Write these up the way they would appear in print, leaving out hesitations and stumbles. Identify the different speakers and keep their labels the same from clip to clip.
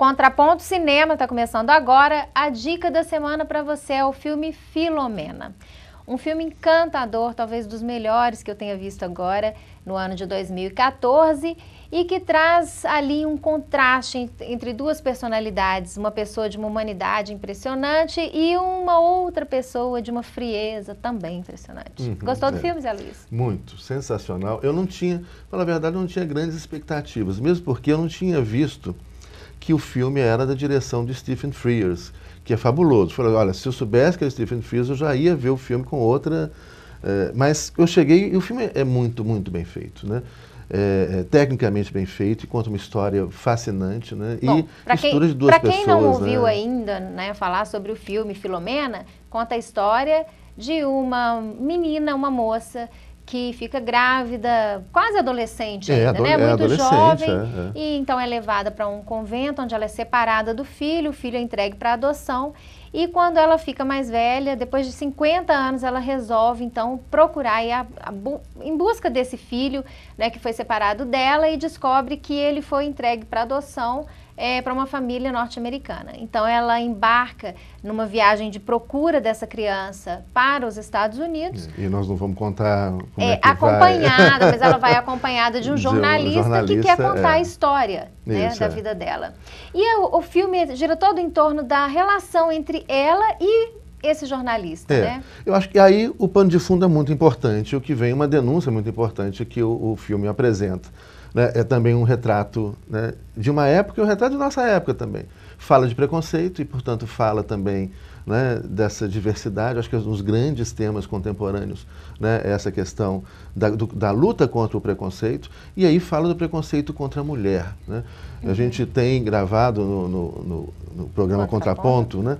Speaker 1: Contraponto Cinema está começando agora. A dica da semana para você é o filme Filomena. Um filme encantador, talvez dos melhores que eu tenha visto agora, no ano de 2014, e que traz ali um contraste entre duas personalidades, uma pessoa de uma humanidade impressionante e uma outra pessoa de uma frieza também impressionante. Gostou do filme, Zé Luiz?
Speaker 2: Muito, sensacional. Eu não tinha, pela verdade, eu não tinha grandes expectativas, mesmo porque eu não tinha visto que o filme era da direção de Stephen Frears, que é fabuloso. Falei, olha, se eu soubesse que era Stephen Frears, eu já ia ver o filme com outra... mas eu cheguei e o filme é muito, muito bem feito, né? Tecnicamente bem feito e conta uma história fascinante, né?
Speaker 1: Bom,
Speaker 2: e mistura de duas pessoas.
Speaker 1: Para quem não ouviu ainda, né, falar sobre o filme Filomena, conta a história de uma menina, uma moça que fica grávida, quase adolescente ainda, né? Muito jovem, e então é levada para um convento onde ela é separada do filho, o filho é entregue para adoção, e quando ela fica mais velha, depois de 50 anos, ela resolve então procurar ir em busca desse filho, né, que foi separado dela, e descobre que ele foi entregue para adoção para uma família norte-americana. Então ela embarca numa viagem de procura dessa criança para os Estados Unidos.
Speaker 2: E nós não vamos contar como é que
Speaker 1: acompanhada, mas ela vai acompanhada de um jornalista que quer contar a história, né, da vida dela. E o filme gira todo em torno da relação entre ela e esse jornalista, né?
Speaker 2: Eu acho que aí o pano de fundo é muito importante, o que vem uma denúncia muito importante que o filme apresenta. Né, é também um retrato, né, de uma época e um retrato de nossa época também. Fala de preconceito e, portanto, fala também, né, dessa diversidade. Acho que é um dos grandes temas contemporâneos, né, é essa questão da luta contra o preconceito, e aí fala do preconceito contra a mulher. Né? A gente tem gravado no programa Contraponto, né,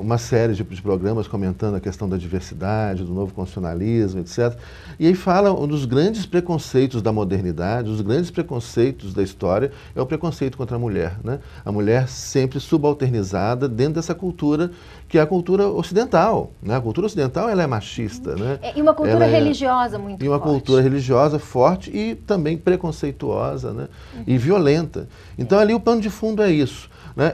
Speaker 2: uma série de programas comentando a questão da diversidade, do novo constitucionalismo, etc. E aí fala um dos grandes preconceitos da modernidade, os grandes preconceitos da história, é o preconceito contra a mulher. Né? A mulher sempre subalternizada dentro dessa cultura, que é a cultura ocidental. Né? A cultura ocidental ela é machista. Né?
Speaker 1: E uma cultura religiosa muito forte.
Speaker 2: E uma cultura religiosa forte e também preconceituosa, né? E violenta. Então ali o pano de fundo é isso. Né?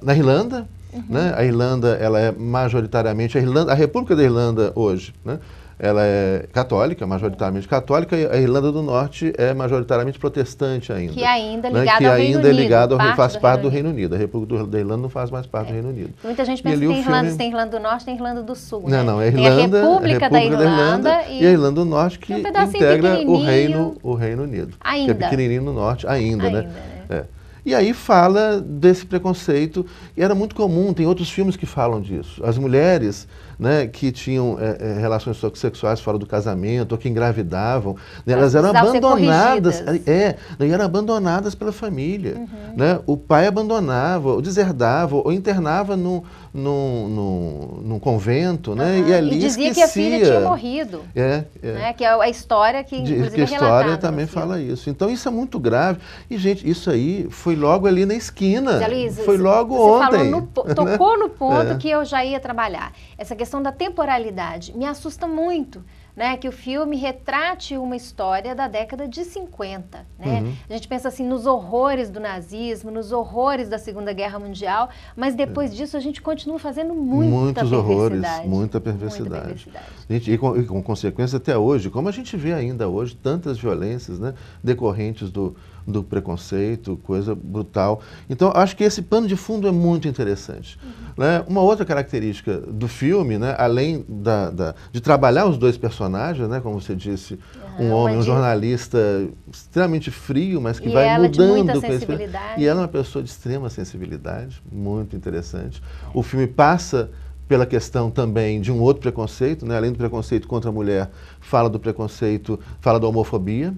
Speaker 2: Na Irlanda, né? A Irlanda ela é majoritariamente, a República da Irlanda hoje, né? Ela é católica, majoritariamente católica, e a Irlanda do Norte é majoritariamente protestante ainda.
Speaker 1: Que ainda é
Speaker 2: né?
Speaker 1: ligada
Speaker 2: que
Speaker 1: ao Reino
Speaker 2: ainda
Speaker 1: Unido.
Speaker 2: É ligado faz parte do Reino Unido. A República da Irlanda não faz mais parte do Reino Unido.
Speaker 1: Muita gente pensa que tem Irlanda, tem Irlanda do Norte, tem Irlanda do Sul.
Speaker 2: Não,
Speaker 1: né?
Speaker 2: não,
Speaker 1: tem a República da Irlanda
Speaker 2: e a Irlanda do Norte que integra o Reino Unido.
Speaker 1: Ainda.
Speaker 2: Que é pequenininho no Norte, ainda, né?
Speaker 1: né?
Speaker 2: E aí fala desse preconceito, e era muito comum, tem outros filmes que falam disso. As mulheres, né, que tinham relações sexuais fora do casamento, ou que engravidavam, né, elas eram abandonadas, eram abandonadas pela família. Né? O pai abandonava, ou deserdava, ou internava num convento, né? E ali
Speaker 1: dizia
Speaker 2: esquecia.
Speaker 1: Que a filha tinha morrido. Né? Que é a história que, inclusive,
Speaker 2: que a história também fala isso. Então isso é muito grave. E, gente, isso aí foi logo ali na esquina.
Speaker 1: Zé Luiz,
Speaker 2: foi logo ontem.
Speaker 1: Tocou no ponto que eu já ia trabalhar. Essa questão da temporalidade me assusta muito. Né, que o filme retrate uma história da década de 50. Né? A gente pensa assim nos horrores do nazismo, nos horrores da Segunda Guerra Mundial, mas depois disso a gente continua fazendo muitos
Speaker 2: horrores, muita perversidade. Gente, e com consequência até hoje, como a gente vê ainda hoje, tantas violências, né, decorrentes do preconceito, coisa brutal. Então, acho que esse pano de fundo é muito interessante. Né? Uma outra característica do filme, né, além de trabalhar os dois personagens, né, como você disse, um homem, um jornalista extremamente frio, mas que vai mudando. E ela é uma pessoa de extrema sensibilidade, muito interessante. O filme passa pela questão também de um outro preconceito, né? Além do preconceito contra a mulher, fala do preconceito, fala da homofobia,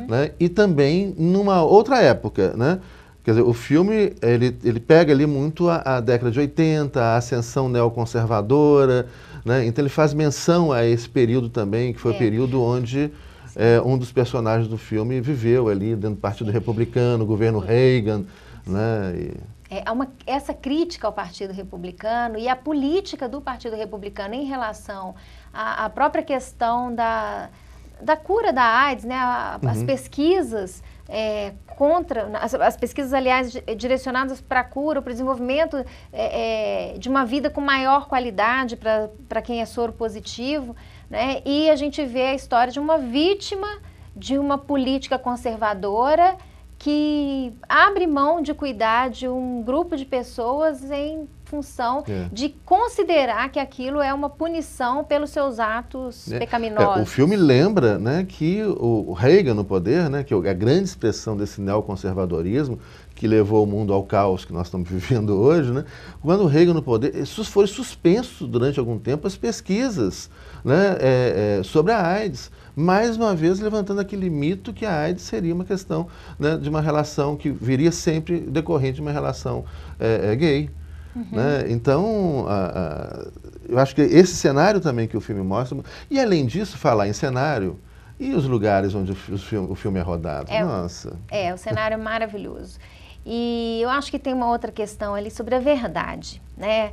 Speaker 2: né? E também numa outra época, né? Quer dizer, o filme, ele pega ali muito a década de 80, a ascensão neoconservadora, né? Então ele faz menção a esse período também, que foi o período onde um dos personagens do filme viveu ali dentro do Partido Republicano, governo Reagan, né?
Speaker 1: Essa crítica ao Partido Republicano e a política do Partido Republicano em relação à própria questão da cura da AIDS, né? As pesquisas contra, as pesquisas, aliás, direcionadas para a cura, para o desenvolvimento de uma vida com maior qualidade para quem é soro positivo, né? E a gente vê a história de uma vítima de uma política conservadora que abre mão de cuidar de um grupo de pessoas em função de considerar que aquilo é uma punição pelos seus atos pecaminosos.
Speaker 2: O filme lembra, né, que o Reagan no poder, né, que é a grande expressão desse neoconservadorismo que levou o mundo ao caos que nós estamos vivendo hoje, né, quando o Reagan no poder, foi suspenso durante algum tempo as pesquisas, né, sobre a AIDS. Mais uma vez levantando aquele mito que a AIDS seria uma questão, né, de uma relação que viria sempre decorrente de uma relação gay. Né? Então, eu acho que esse cenário também que o filme mostra, e além disso, falar em cenário, e os lugares onde o filme é rodado? Nossa! O
Speaker 1: cenário é maravilhoso. E eu acho que tem uma outra questão ali sobre a verdade, né?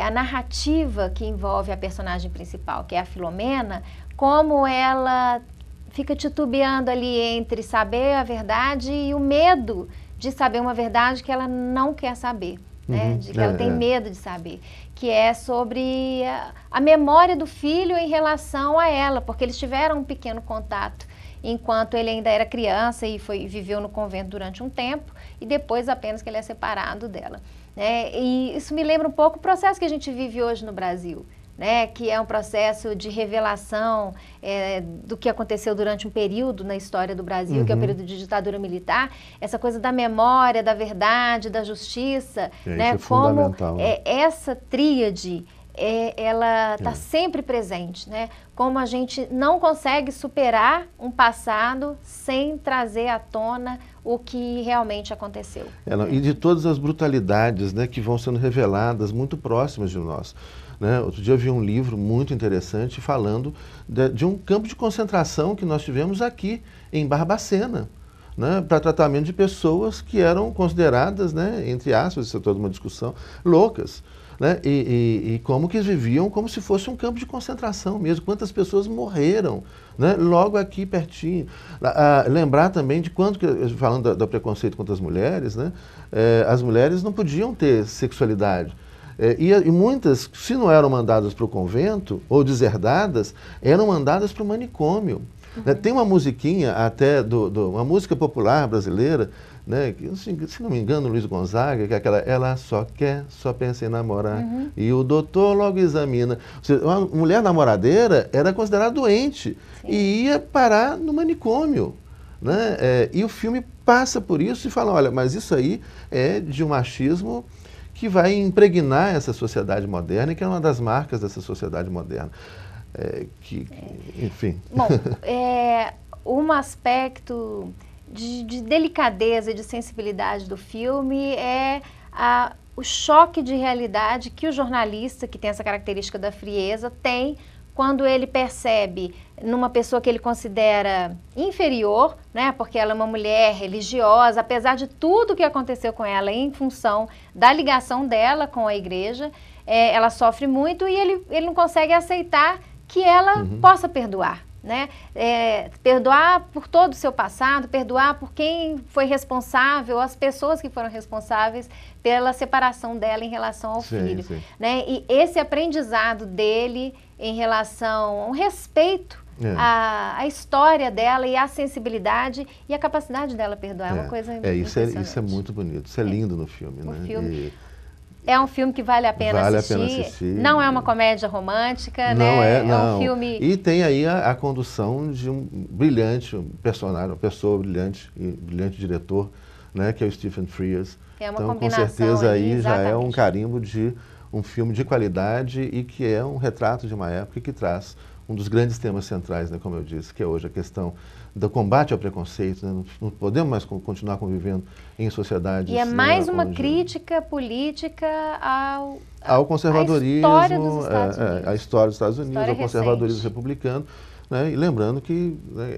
Speaker 1: A narrativa que envolve a personagem principal, que é a Filomena, como ela fica titubeando ali entre saber a verdade e o medo de saber uma verdade que ela não quer saber, né? De que ela tem medo de saber, que é sobre a memória do filho em relação a ela, porque eles tiveram um pequeno contato enquanto ele ainda era criança e viveu no convento durante um tempo, e depois apenas que ele é separado dela, né? E isso me lembra um pouco o processo que a gente vive hoje no Brasil, né, que é um processo de revelação do que aconteceu durante um período na história do Brasil, que é o período de ditadura militar, essa coisa da memória, da verdade, da justiça, né, como essa tríade, ela está sempre presente, né, como a gente não consegue superar um passado sem trazer à tona o que realmente aconteceu.
Speaker 2: E de todas as brutalidades, né, que vão sendo reveladas muito próximas de nós. Né? Outro dia eu vi um livro muito interessante falando de um campo de concentração que nós tivemos aqui em Barbacena, né? Para tratamento de pessoas que eram consideradas, né, entre aspas, isso é toda uma discussão, loucas. Né? E como que eles viviam como se fosse um campo de concentração mesmo, quantas pessoas morreram, né? Logo aqui pertinho. Lembrar também de quanto, falando do preconceito contra as mulheres, né? As mulheres não podiam ter sexualidade. E muitas, se não eram mandadas para o convento ou deserdadas, eram mandadas para o manicômio. Tem uma musiquinha até, uma música popular brasileira, né, que, se não me engano, Luiz Gonzaga, que é aquela, ela só pensa em namorar, e o doutor logo examina. Ou seja, uma mulher namoradeira era considerada doente e ia parar no manicômio. Né? E o filme passa por isso e fala, olha, mas isso aí é de um machismo que vai impregnar essa sociedade moderna e que é uma das marcas dessa sociedade moderna. Enfim.
Speaker 1: Bom, um aspecto de delicadeza e de sensibilidade do filme é o choque de realidade que o jornalista, que tem essa característica da frieza, tem quando ele percebe numa pessoa que ele considera inferior, né, porque ela é uma mulher religiosa, apesar de tudo que aconteceu com ela em função da ligação dela com a igreja, ela sofre muito e ele não consegue aceitar que ela possa perdoar. Né? Perdoar por todo o seu passado, perdoar por quem foi responsável, as pessoas que foram responsáveis pela separação dela em relação ao filho. Né? E esse aprendizado dele em relação ao respeito à história dela e à sensibilidade e à capacidade dela perdoar, é uma coisa impressionante.
Speaker 2: Isso é muito bonito, isso é lindo no filme. Né?
Speaker 1: É um filme que vale a pena assistir. Não é uma comédia romântica,
Speaker 2: não
Speaker 1: né?
Speaker 2: Não.
Speaker 1: Um filme...
Speaker 2: E tem aí a condução de um brilhante personagem, uma pessoa brilhante, brilhante diretor, né? Que é o Stephen Frears.
Speaker 1: É uma
Speaker 2: então,
Speaker 1: combinação
Speaker 2: com certeza aí já é um
Speaker 1: exatamente.
Speaker 2: carimbo de um filme de qualidade e que é um retrato de uma época que traz um dos grandes temas centrais, né? Como eu disse, que é hoje a questão do combate ao preconceito. Né? Não podemos mais continuar convivendo em sociedades...
Speaker 1: E é mais uma crítica política
Speaker 2: ao conservadorismo,
Speaker 1: à história dos Estados Unidos.
Speaker 2: A história dos Estados Unidos, ao conservadorismo
Speaker 1: recente.
Speaker 2: republicano. Né? E lembrando que, né,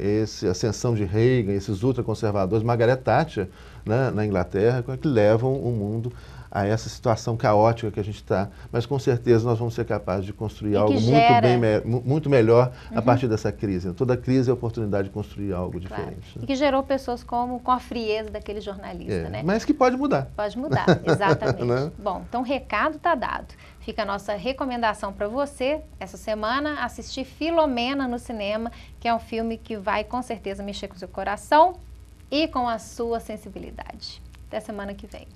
Speaker 2: a ascensão de Reagan, esses ultraconservadores, Margaret Thatcher, né, na Inglaterra, que levam o mundo a essa situação caótica que a gente está, mas com certeza nós vamos ser capazes de construir algo muito melhor a partir dessa crise. Toda crise é a oportunidade de construir algo diferente. Né?
Speaker 1: E que gerou pessoas com a frieza daquele jornalista, né?
Speaker 2: Mas que pode mudar.
Speaker 1: Pode mudar, exatamente. Né? Bom, então o recado está dado. Fica a nossa recomendação para você, essa semana, assistir Filomena no cinema, que é um filme que vai com certeza mexer com o seu coração e com a sua sensibilidade. Até semana que vem.